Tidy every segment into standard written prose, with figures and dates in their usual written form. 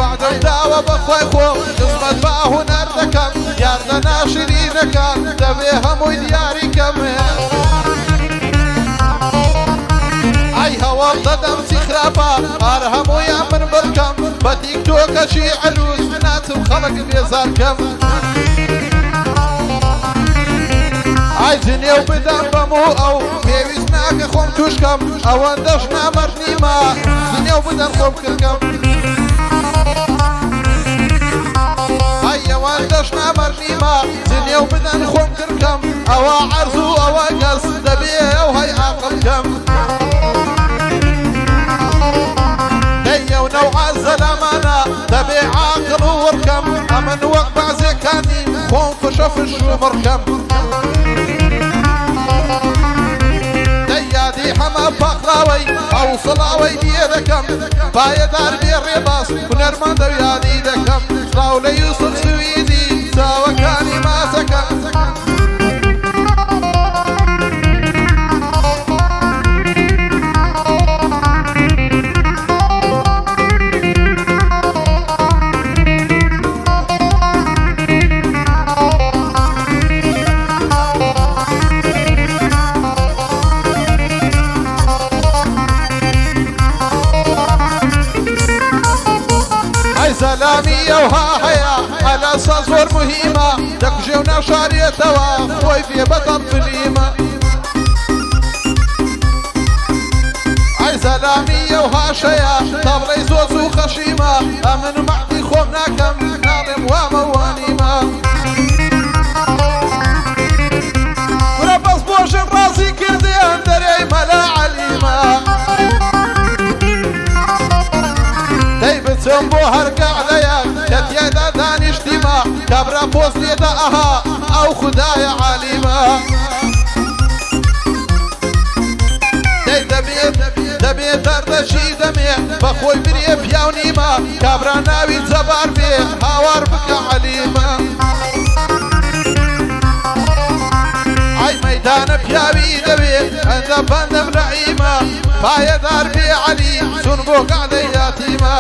وعدم داوە بەخۆی خۆم خزمەت با هونەر دەکەم یاردە ناشرینەکان دەبێ هەمووی دیاریکەم ئەی هەوڵ دەدەم چی خراپە هەر هەموویان من بڕکەم بە تیکتۆکەشی عەلووس ناچم خەڵک بێزارکەم ئای جنێو بدەم بەموو ئەو پێویست ناکە خۆم توشکەم ئەوەندەش نامەرد نیمە جنێو بدەن خۆم کردکەم ئای ئەوەندەش نامەرد نیمە جنێو بدەن خۆم کردکەم ئەوە عەرز و ئەوە گەز دەبێ ئەو هەی عاقڵکەم دەیە و نەوعە زەلامانە دەبێ عاقڵ و وڕکەم ئەمن وەک بەعزێکانی خۆم فشە فش و مڕکەم دەیادی هەمە پاقراوەی ئەو سڵاوەی لێ دەکەم پایەدار بێ ڕێباس هونەرمەندە و یادی دەکەم ڕاو لە یوسف سویدی چاوەکانی ماسەکەم سەلامی ئەوها هەیە ئەلاسا زۆر مهمە دەکوژێ و ناشارێتەوە خۆی بێ بەتەڵ فلیمە ئەی سەلامی ئەوها شەیە تەبڕەی زۆز و خەشیمە ئەمن مەحدی خۆم ناکەم ناڵێم وامە وانیمە ورە بەس بۆشم ڕازی کردیان دەرێی مەلا عەلیمە دەی بچم بۆ هەرگەعلەیەک کە تێدا دانیشتیمە کابرا پۆست لێدا ئەها ئەو خودایە عالیمە دەی دەبێت دەردەشی دەمێ بەخۆی برێ پیاو نیمە کابرا ناوی جەبار بێ هاوار بکە عەلیمە ئای مەیدانە پیاوی دەوێت ئەندە بەندەم ڕەعیمە پایەدار بێ عەلی چون بۆ گەعلەی یاتیمە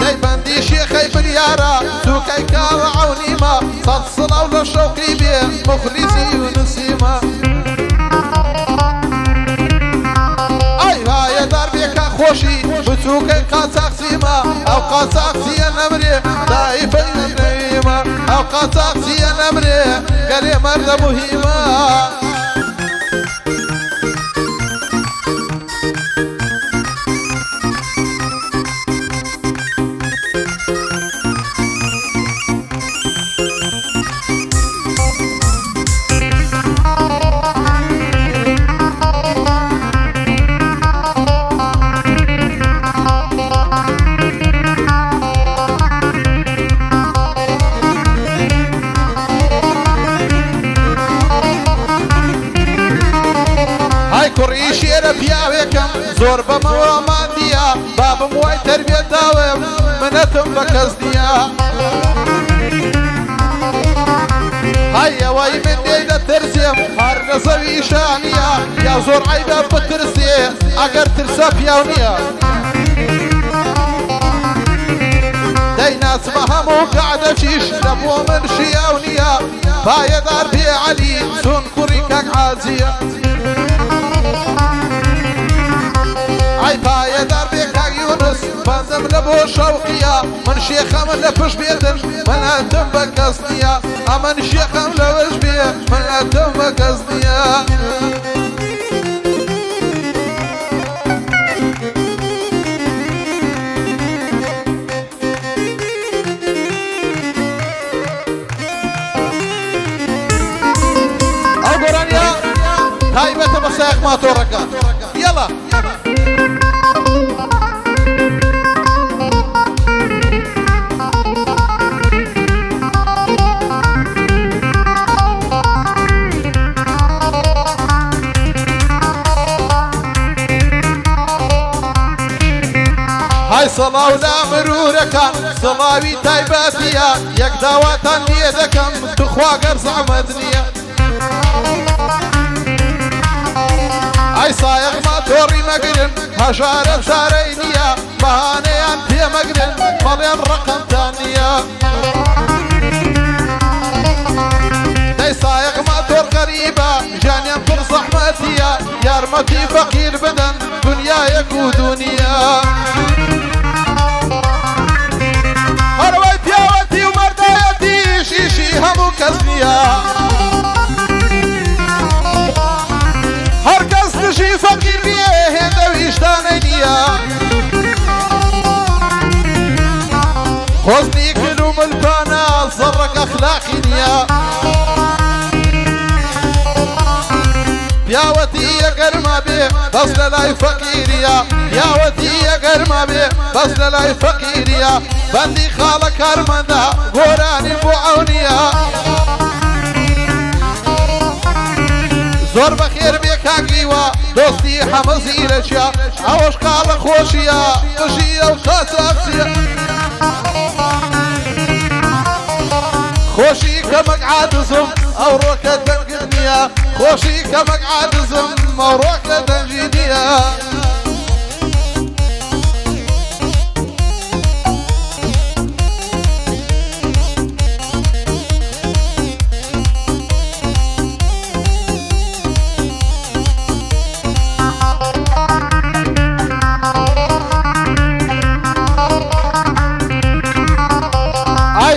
دەی بەندی شێخەی بریارە سووکەی کاڕە عەونیمە سەد سڵاو لە شەوقی بێ مخلیسی یونسیمە ئای پایەدار بێ کا خۆشی بچووکەی قاچاقچیمە ئەو قاچاقچیە نەمرێ دایفەی نەیمە ئەو قاچاقچیە نەمرێ گەلێ مەردە موهیمە کوڕی شێرە پیاوێکم زۆر بەمەوە مادیە بابم وای تەربێت داوێم منەتم بە کەس نییە هەی ئەوەی من دێی دەترسێم هەر لە زەوی شانیە یا زۆر عەیبە بترسێ ئەگەر ترسە پیاو نییە دەی ناچمە هەموو قەعدەشیش لە بۆ من شیاو نییە پایەدار بێ عەلی چون کوڕی کەک حاجیە ئای پایەدار بێ کاک یونس بەندەم لە بۆ شەوقیە من شێخەمە لە پشت بێتن من ئەتم بە کەس نییە ئەمن شێخەم لەوەش بێ من ئەتم بە کەس نییە ئەو گۆرانیا تایبەتە بە سایق ماتۆڕەکە یەڵا های سڵاو لا مرورەکان سڵاوی تایبەتیە یەک داواتان لێ دەکەم توخوا گەر زەحمەت نییە ئەی سایق ماتۆڕی مەگرن هەژارە چارەی نییە بەهانەیان پێمەگرن بەڵێن ڕقمتان نییە دەی سایق ماتۆڕ غەریبە ژیانیان پڕ زەحمەتیە یارمەتی فەقیر بدەن دنیایەک و دونیا هەروەی پیاوەتی و مەردایەتی شیشی هەموو کەس نییە هەر کەس دژی فەقیر بیێ هێندە ویشتانەی نییە خۆزنی کرد و ملپانە زەڕەک ئەخلاقی نییە پیاوەتی ئەگەرما بێ بەس لە لای فەقیریە پیاوەتی ئەگەرما بێ بەس لە لای فەقیریە بەندی خاڵە کارمەندە گۆرانی بۆ ئەونیە زۆر بەخێر بێ کاگیوە دۆستی هەمە زیرەکیە ئەوەش قاڵە خۆشیە قژی ئەو قاچاقچیە خۆشی کەمەک عادزم ئەو ڕۆکە دەنگت نییە خۆشی کەمەک عادزم ئەو ڕۆکە دەنگی نییە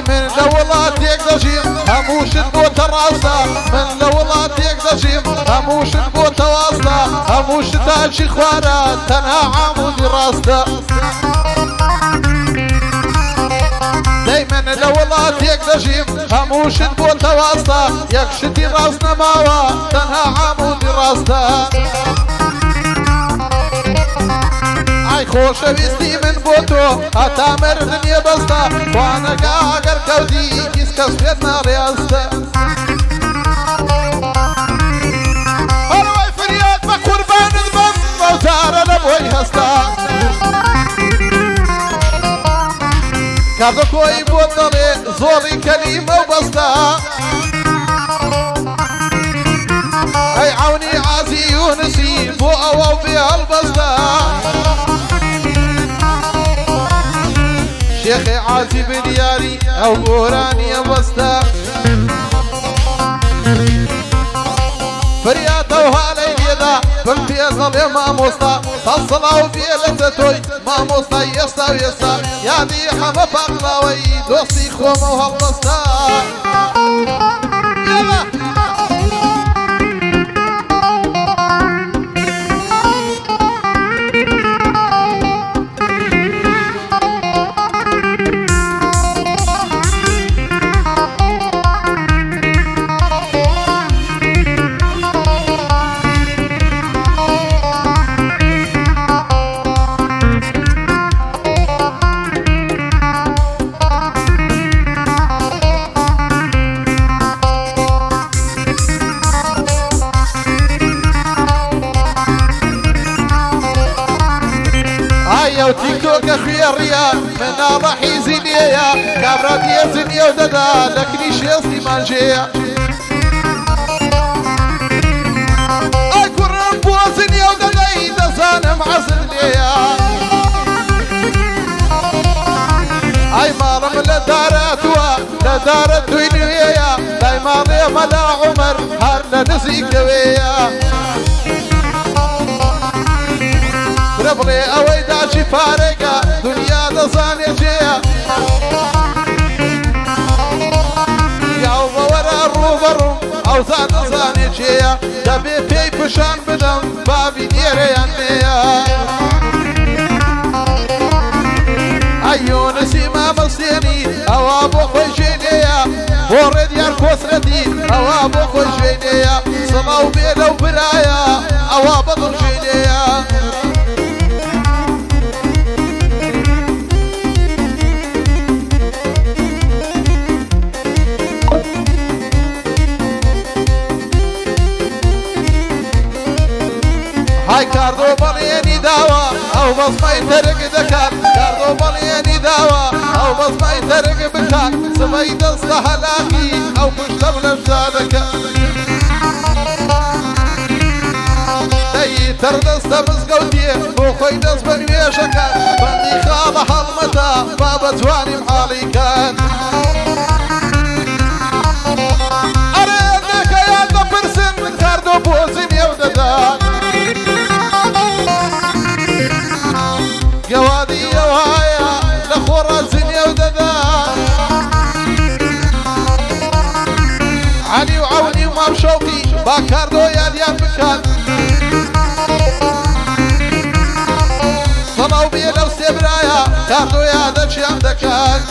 من لە وڵاتێک دەژیم هەمووشت بۆتە ڕاستە من لە وڵاتێک دەژیم هەمووشت بۆتە واستە هەموو شتاچی خوارە تەنها عامودی ڕاستە دەی من لە وڵاتێک دەژیم هەمووشت بۆتە واستە یەک شتی ڕاست نەماوە تەنها عامودی ڕاستە ئای خۆشەویستی من بۆ تۆ هەتا مردنیە بەستە خوانەکە ئەگەر کەوتی هیچ کەس پێت ناڕێستە هەروەی فریاد بە قوربانت بم ڕەوزارە لە بۆی هەستا کاتە کۆی بۆ دەڵێ زۆڵی کەلیمە و بەستە ئەی عەونی عازی یونسی بۆ ئەوە بێ هەڵبەستە شێخی عازی بنیاری ئەو گۆرانیە بەستە فریاتە و هاڵەی لێدا بم پێ دەڵێ مامۆستا سەڵسەڵاو بێ لەتە تۆی مامۆستای ئێستا و ئێستا یادی هەمە پاقلاوەی دۆستی خۆمە و هەڵبەستا تیکتۆکە خوێڕیە مناڵە حیزی لێیە کابرا دێزنیە و دەدا لە کنیش هێستی مانجەیە ئای کوڕم بۆزنیە و دەدەی دەزانم عەزم لێیە ئای ماڵم لە دارەتوە لە دارە توی نوێیە لای ماڵێ مەلا عومەر هەر لە نزیکەوەیە برە بڵێ ئەوەی داچی پارێکە دنیا دەزانێ جێیە یاو بەوەرە ڕووبەڕوم ئەوزان دەزانێ جێیە دەبێ پێی پیشان بدەم بابی نێرەیان نێیە ئەی یۆنسی مامەستێنی ئەوا بۆ خۆی ژێنەیە بۆ ڕێدیار کۆسرەتی ئەوا بۆ خۆی ژێنەیە سڵاو بێ لەو برایە ئەوا بەدڵ ژێنەیە های کاردۆ بەڵێنی داوە ئەو بەزمای تەرگ دەکات کاردۆ بەڵێنی داوە ئەو بەزمای تەرگ بکات سبەی دەستە هەلاکی ئەو پشتە بلەشدا دەکات دەی تر دەستە مزگەوتیە بۆ خۆی دەست بە نوێژەکە بەندی خاڵە هەڵمەتە با بە جوانیم حاڵی کات ئەرێ دەکەیان دەپرسن کاردۆ بۆ زینێو دەدات گەوادی ئەوهایە لە خۆڕە زینێو دەدات علی و عەونی و مام شەوقی با کاردۆ یادیان بکات سەڵاو بێ لەو سێبرایە کاردۆ یادەچیان دەکات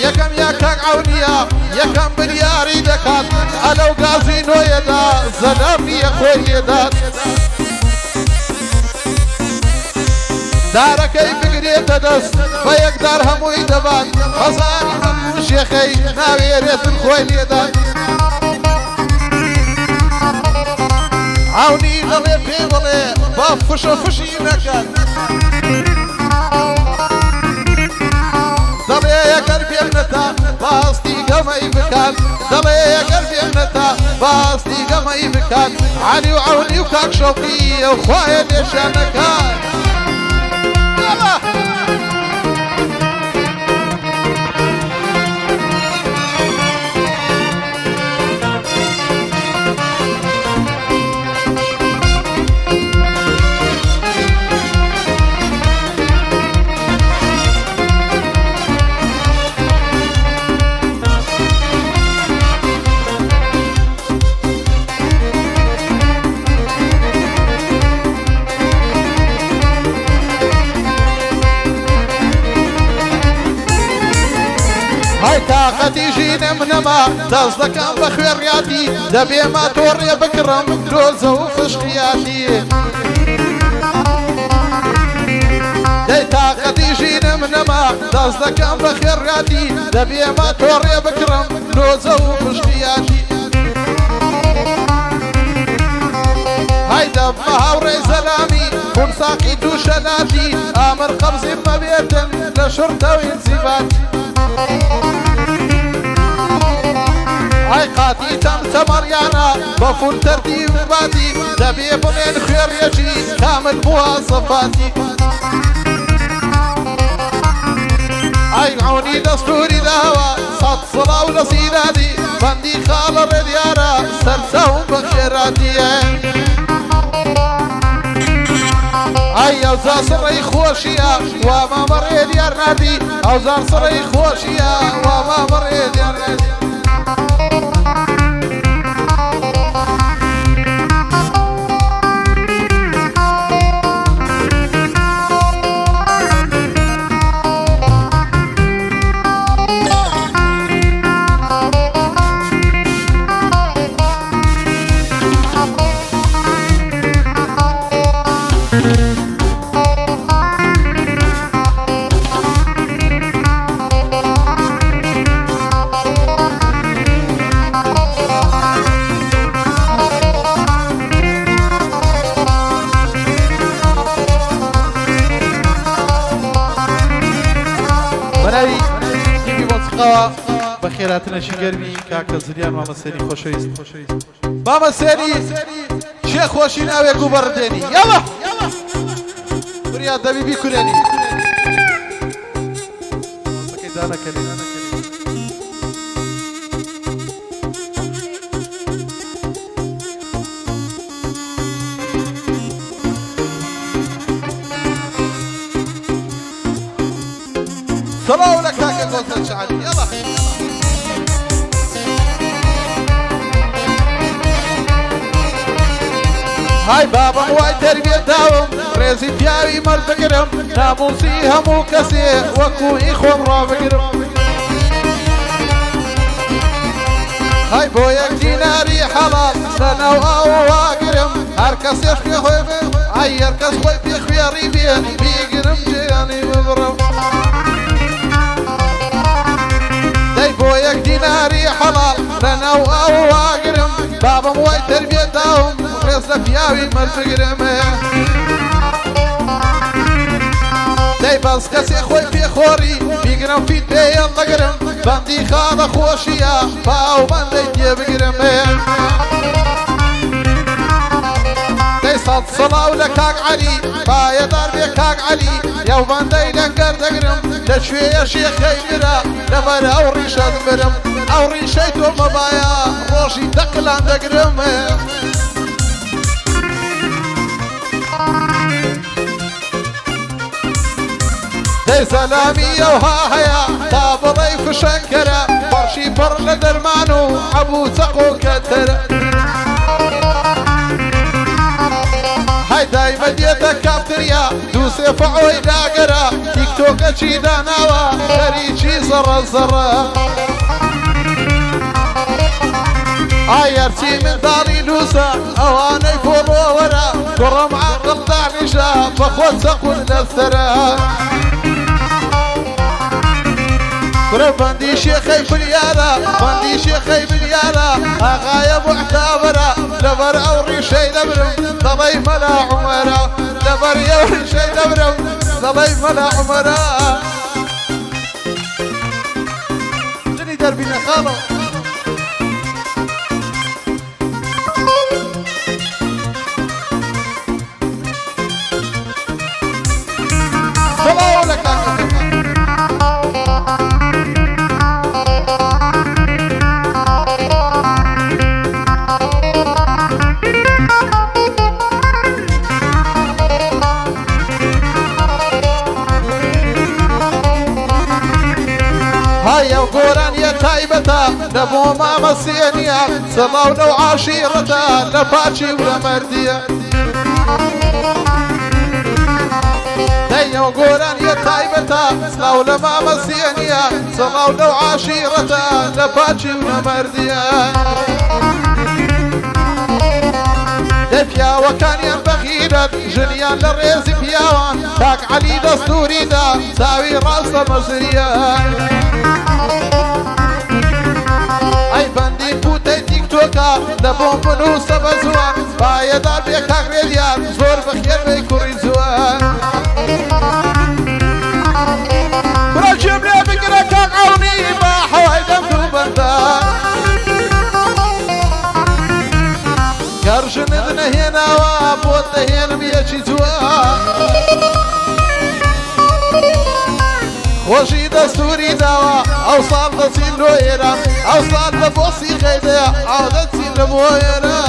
یەکەم یا کاک عەونیە یەکەم بریاری دەکات ئەلەو گازینۆیەدا زەلامیە خۆی لێدات دارەکەی بگرێتە دەست بە یەکدار هەمووی دەبات خەزانی هەموو شێخەی ناوێرێتن خۆی لێدات عەونی دەڵێ پێ بڵێ با فشە فشی نەکات دەڵێ ئەگەر پێم نەتا باستی گەمەی بکات دەڵێ ئەگەر پێم نەتا باستی گەمەی بکات عەلی و عەونی و کاک شەوقی ئەو خوایە لێشانەکات تاقەتی ژینم نەما دەست دەکەم بە خوێڕیاتی دەبێ ماتۆڕێ بکڕم درۆزە و فشقیاتی دەی تاقەتی ژینم نەما دەست دەکەم بە خوێڕیاتی دەبێ ماتۆڕێ بکڕم درۆزە و فشقیاتی هەیدە بە هاوڕێی زەلامی خونساقی دووشەلاتی ئامر قەبزیم مەبێتن لە شورتەوەی زیباتی ئای قاتی تەم تەمەڕیانە بە فول تەرتیب باتی دەبێ بڵێن خوێڕیەکی کامل بووە سەفاتی ئای عەونی دەستوری داوە سەد سڵاو لە سیرادی بەندی خاڵە ڕێدیارە سەرچاوم بە خێراتیە ئای ئەوزا سڕەی خۆشیە وا مامە ڕێدیار نادی ئەوزا سڕەی خۆشیە وا مامە ڕێدیار نادی بەخێراتنەشی گەرمی کاکە زریان مامەسێنی خۆشەویست مامەسێنی شێخ خۆشی ناوێک و بەڕدێنی یاڵە بریاد دەبی بیکورێنی دانەکەنی سلام لك هاك الغوثة شعري يلا هاي بابا واي تربية داوم ريزي بياوي مر بقرم ناموسي همو كسي وكو إخوان را بقرم هاي بويك ديناري حلال سنة أو واقرم هركس يشبه خوي هاي هركس خوي بيخوي ريبين بيقرم جياني مبرم بويك ديناري حلال لنا أو واقرم بابا موي تربية داوم ريزة بياوي مرفقرم داي بس كسي خوي في خوري بيقرم في دي يلا بندي خاضة خوشيا باو بندي دي بقرم صلاة لكاك علي بايا دار بكاك علي يا باندي لنقر دقرم لشوي يا شيخ خيرا لمن او ريشة مرم او ريشة مبايا روشي دقلان دقرم دي سلامي وها هيا طاب ضيف شنكرة برشي بر لدرمانو ابو سقو كتر هاي دايما ديتك كافتريا دوسي فعوي لاقرا تيك توك اشي داناوا خريجي زر الزر عيرتي من داري لوسا اواني فورو ورا كرم عقل دعنشا فخوت سقون للثرى بندي شيخي باليارا بندي شيخي باليارا اغايا معتبرة لبر او ريشي لبرم ضلي ملا عمرا لبر يا ريشي لبرم ضلي ملا عمرا جني دربينا خالو صلاة لك هيا وقوران يا تايبتا نبو ما مسينيا صلاة لو عشيرتا لفاتشي ولا مرديا هيا وقوران يا تايبتا صلاة لما مسينيا صلاة لو عشيرتا لفاتشي ولا مرديا دفيا وكان ينبغي جنيان للريز فياوان تاك علي دستوري دا ساوي راس مزريا اي بندي بوتي تيك توكا لبون بنو سبزوان بايا دار بيكاك ريليان زور بخير بيكوري زوان برجم لي بقرا كاك عوني ما حواي دمتو بندا كرشن اذن هنا وابوت هنا بيشي زوان خوشي دستوري دوا اوصال دسين لويرا اوصال دبوسي خيديا عودت سين لبويرا